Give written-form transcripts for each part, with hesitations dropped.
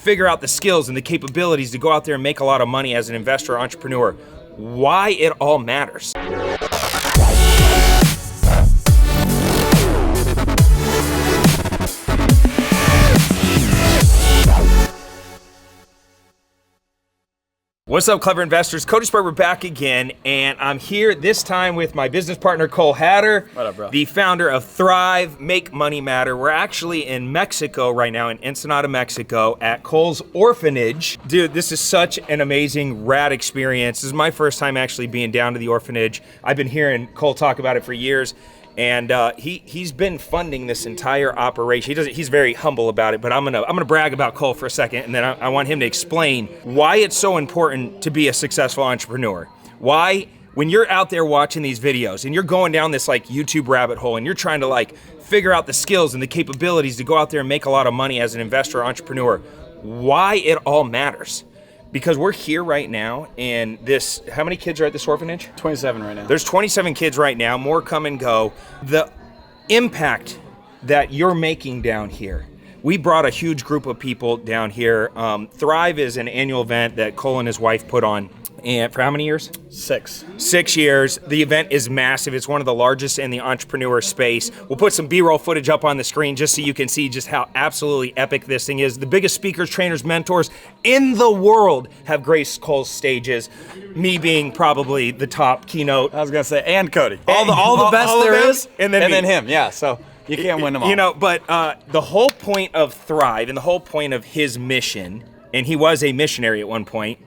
figure out the skills and the capabilities to go out there and make a lot of money as an investor or entrepreneur. Why it all matters. What's up, clever investors? Cody Sperber back again, and I'm here this time with my business partner, Cole Hatter. What up, bro? The founder of Thrive, Make Money Matter. We're actually in Mexico right now, in Ensenada, Mexico, at Cole's Orphanage. Dude, this is such an amazing, rad experience. This is my first time actually being down to the orphanage. I've been hearing Cole talk about it for years. And he's been funding this entire operation. He's very humble about it, but I'm gonna brag about Cole for a second, and then I want him to explain why it's so important to be a successful entrepreneur. Why, when you're out there watching these videos and you're going down this like YouTube rabbit hole and you're trying to like figure out the skills and the capabilities to go out there and make a lot of money as an investor or entrepreneur, why it all matters. Because we're here right now, and this, how many kids are at this orphanage? 27 right now. There's 27 kids right now, more come and go. The impact that you're making down here, we brought a huge group of people down here. Thrive is an annual event that Cole and his wife put on, and for how many years? 6. 6 years. The event is massive. It's one of the largest in the entrepreneur space. We'll put some B-roll footage up on the screen just so you can see just how absolutely epic this thing is. The biggest speakers, trainers, mentors in the world have graced Cole's stages. Me being probably the top keynote. I was gonna say, and Cody. All the best there is, and then him. Yeah, so you can't win them all. You know, but the whole point of Thrive and the whole point of his mission, and he was a missionary at one point,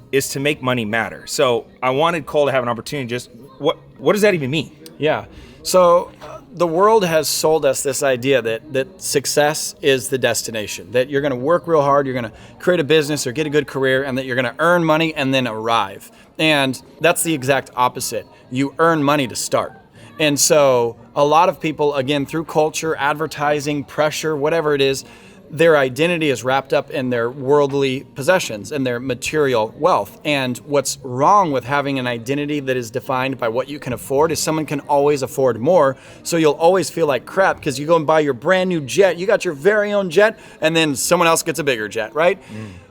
is to make money matter. So I wanted Cole to have an opportunity. Just what does that even mean? Yeah. So the world has sold us this idea that success is the destination, that you're going to work real hard, you're going to create a business or get a good career, and that you're going to earn money and then arrive. And that's the exact opposite. You earn money to start. And so a lot of people, again, through culture, advertising, pressure, whatever it is, their identity is wrapped up in their worldly possessions and their material wealth. And what's wrong with having an identity that is defined by what you can afford is someone can always afford more. So you'll always feel like crap because you go and buy your brand new jet, you got your very own jet, and then someone else gets a bigger jet, right?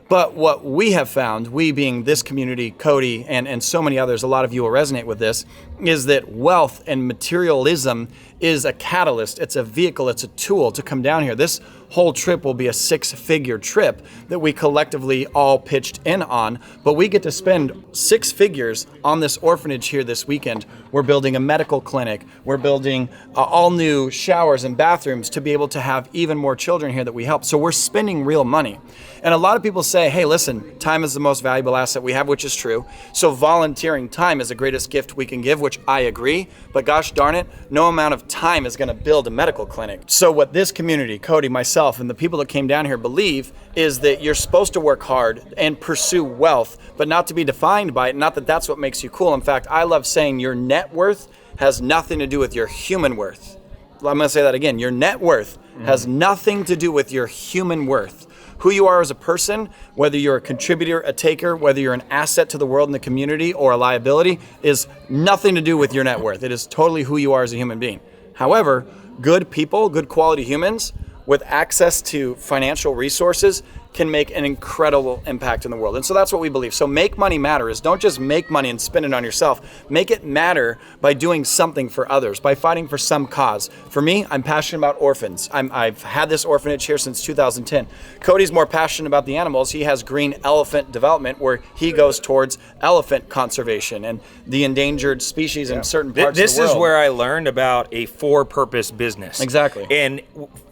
But what we have found, we being this community, Cody, and so many others, a lot of you will resonate with this, is that wealth and materialism is a catalyst, it's a vehicle, it's a tool to come down here. This whole trip will be a 6-figure trip that we collectively all pitched in on, but we get to spend 6 figures on this orphanage here this weekend. We're building a medical clinic, we're building all new showers and bathrooms to be able to have even more children here that we help. So we're spending real money. And a lot of people say, hey, listen, time is the most valuable asset we have, which is true. So volunteering time is the greatest gift we can give, which I agree. But gosh darn it, no amount of time is going to build a medical clinic. So what this community, Cody, myself, and the people that came down here believe is that you're supposed to work hard and pursue wealth, but not to be defined by it. Not that that's what makes you cool. In fact, I love saying your net worth has nothing to do with your human worth. I'm going to say that again. Your net worth has nothing to do with your human worth. Who you are as a person, whether you're a contributor, a taker, whether you're an asset to the world and the community or a liability, is nothing to do with your net worth. It is totally who you are as a human being. However, good people, good quality humans with access to financial resources can make an incredible impact in the world. And so that's what we believe. So make money matter is don't just make money and spend it on yourself. Make it matter by doing something for others, by fighting for some cause. For me, I'm passionate about orphans. I've had this orphanage here since 2010. Cody's more passionate about the animals. He has Green Elephant Development where he goes towards elephant conservation and the endangered species in certain parts of the world. This is where I learned about a for-purpose business. Exactly. And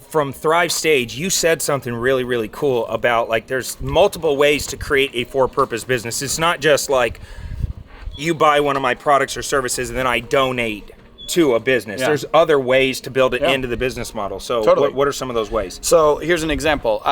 from Thrive Stage, you said something really, really cool about like there's multiple ways to create a for-purpose business. It's not just like you buy one of my products or services and then I donate to a business. Yeah. There's other ways to build it into the business model. So totally. What are some of those ways? So here's an example.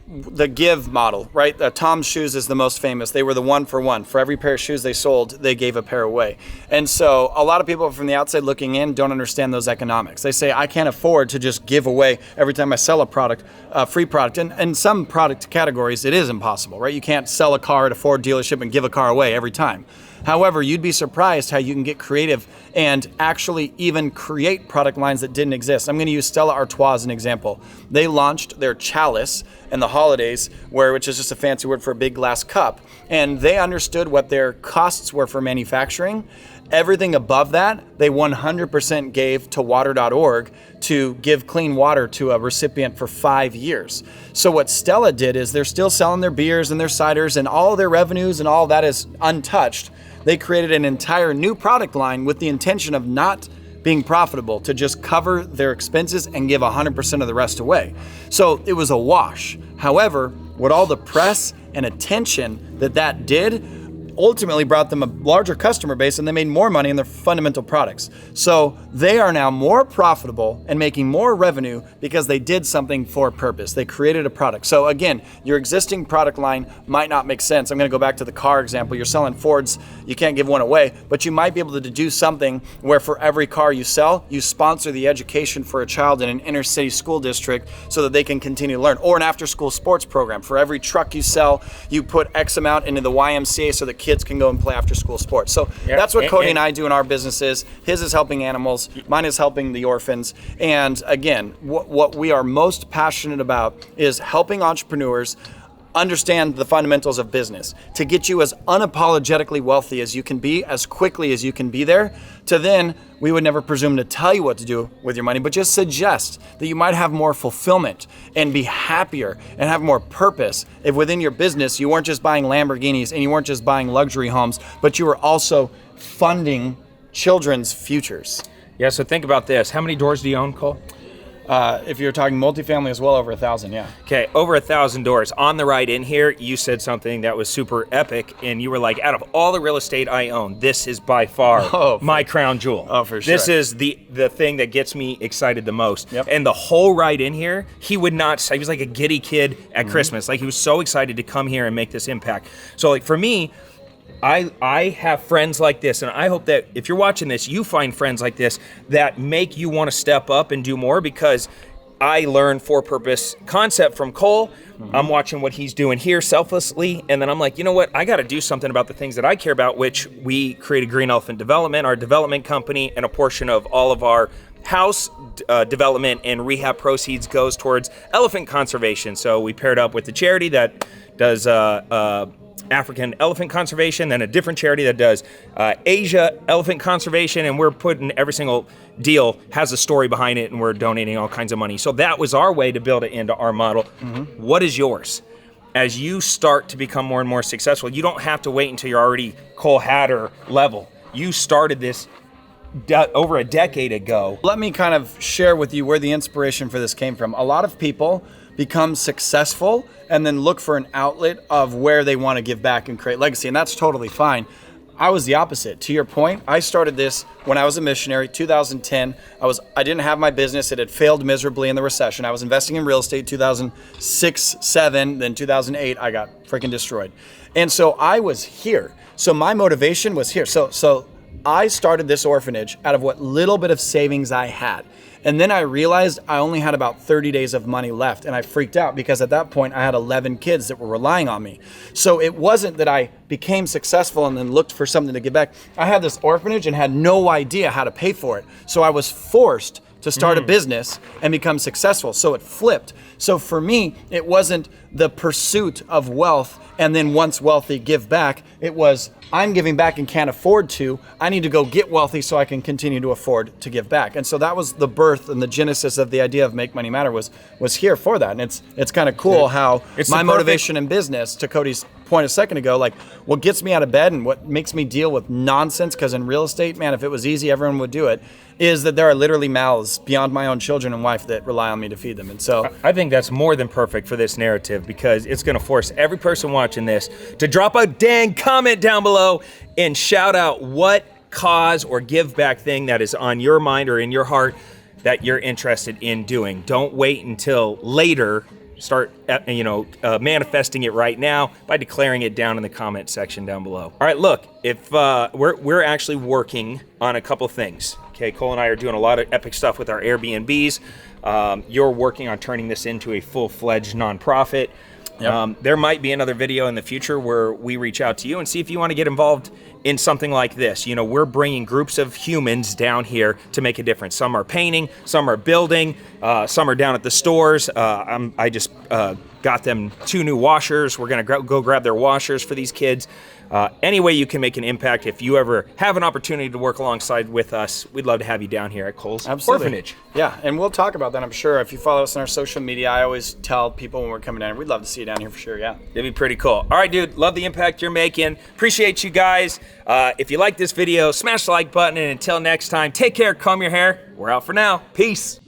The Give model, right? Tom's Shoes is the most famous. They were the 1-for-1. For every pair of shoes they sold, they gave a pair away. And so a lot of people from the outside looking in don't understand those economics. They say, I can't afford to just give away every time I sell a product, a free product. And in some product categories, it is impossible, right? You can't sell a car at a Ford dealership and give a car away every time. However, you'd be surprised how you can get creative and actually even create product lines that didn't exist. I'm going to use Stella Artois as an example. They launched their chalice in the holidays, which is just a fancy word for a big glass cup, and they understood what their costs were for manufacturing. Everything above that, they 100% gave to water.org to give clean water to a recipient for 5 years. So what Stella did is they're still selling their beers and their ciders, and all their revenues and all that is untouched. They created an entire new product line with the intention of not being profitable, to just cover their expenses and give 100% of the rest away. So it was a wash. However, what all the press and attention that did ultimately brought them a larger customer base, and they made more money in their fundamental products. So they are now more profitable and making more revenue because they did something for a purpose. They created a product. So again, your existing product line might not make sense. I'm going to go back to the car example. You're selling Fords, you can't give one away, but you might be able to do something where for every car you sell, you sponsor the education for a child in an inner city school district so that they can continue to learn, or an after school sports program. For every truck you sell, you put X amount into the YMCA so that kids can go and play after school sports. So that's what Cody and I do in our businesses. His is helping animals, mine is helping the orphans. And again, what we are most passionate about is helping entrepreneurs understand the fundamentals of business, to get you as unapologetically wealthy as you can be, as quickly as you can be there, to then, we would never presume to tell you what to do with your money, but just suggest that you might have more fulfillment and be happier and have more purpose if within your business you weren't just buying Lamborghinis and you weren't just buying luxury homes, but you were also funding children's futures. Yeah, so think about this. How many doors do you own, Cole? If you're talking multifamily, as well over 1,000, yeah. Okay, over 1,000 doors. On the ride in here, you said something that was super epic, and you were like, out of all the real estate I own, this is by far my crown jewel. Oh, for sure. This is the thing that gets me excited the most. Yep. And the whole ride in here, he would not say, he was like a giddy kid at Christmas. Like, he was so excited to come here and make this impact. So, like, for me, I have friends like this, and I hope that if you're watching this, you find friends like this that make you want to step up and do more, because I learned for purpose concept from Cole. I'm watching what he's doing here selflessly, and then I'm like, you know what? I got to do something about the things that I care about, which we created Green Elephant Development, our development company, and a portion of all of our house development and rehab proceeds goes towards elephant conservation. So we paired up with the charity that does African elephant conservation, then a different charity that does Asia elephant conservation, and we're putting every single deal has a story behind it, and we're donating all kinds of money. So that was our way to build it into our model. What is yours? As you start to become more and more successful, you don't have to wait until you're already Cole Hatter level. You started this over a decade ago. Let me kind of share with you where the inspiration for this came from. A lot of people become successful and then look for an outlet of where they want to give back and create legacy, and that's totally fine. I was the opposite. To your point, I started this when I was a missionary, 2010. I didn't have my business. It had failed miserably in the recession. I was investing in real estate 2006, 7, then 2008, I got freaking destroyed. And so I was here. So my motivation was here. So I started this orphanage out of what little bit of savings I had. And then I realized I only had about 30 days of money left, and I freaked out because at that point I had 11 kids that were relying on me. So it wasn't that I became successful and then looked for something to give back. I had this orphanage and had no idea how to pay for it. So I was forced to start a business and become successful. So it flipped. So for me, it wasn't the pursuit of wealth and then once wealthy give back. It was, I'm giving back and can't afford to. I need to go get wealthy so I can continue to afford to give back. And so that was the birth and the genesis of the idea of Make Money Matter was here for that. And it's kind of cool how my motivation in business, to Cody's point a second ago, like what gets me out of bed and what makes me deal with nonsense, because in real estate, man, if it was easy, everyone would do it, is that there are literally mouths beyond my own children and wife that rely on me to feed them. And so I think that's more than perfect for this narrative, because it's going to force every person watching this to drop a dang comment down below and shout out what cause or give back thing that is on your mind or in your heart that you're interested in doing. Don't wait until later. Start manifesting it right now by declaring it down in the comment section down below. All right, look, if we're actually working on a couple things. Okay, Cole and I are doing a lot of epic stuff with our Airbnbs. You're working on turning this into a full-fledged nonprofit. Yep. There might be another video in the future where we reach out to you and see if you want to get involved in something like this. You know, we're bringing groups of humans down here to make a difference. Some are painting, some are building, some are down at the stores. I just got them 2 new washers. We're gonna go grab their washers for these kids. Any way you can make an impact, if you ever have an opportunity to work alongside with us, we'd love to have you down here at Cole's Orphanage. Yeah, and we'll talk about that, I'm sure. If you follow us on our social media, I always tell people when we're coming down, we'd love to see you down here for sure, yeah. It'd be pretty cool. All right, dude, love the impact you're making. Appreciate you guys. If you like this video, smash the like button, and until next time, take care, comb your hair. We're out for now. Peace.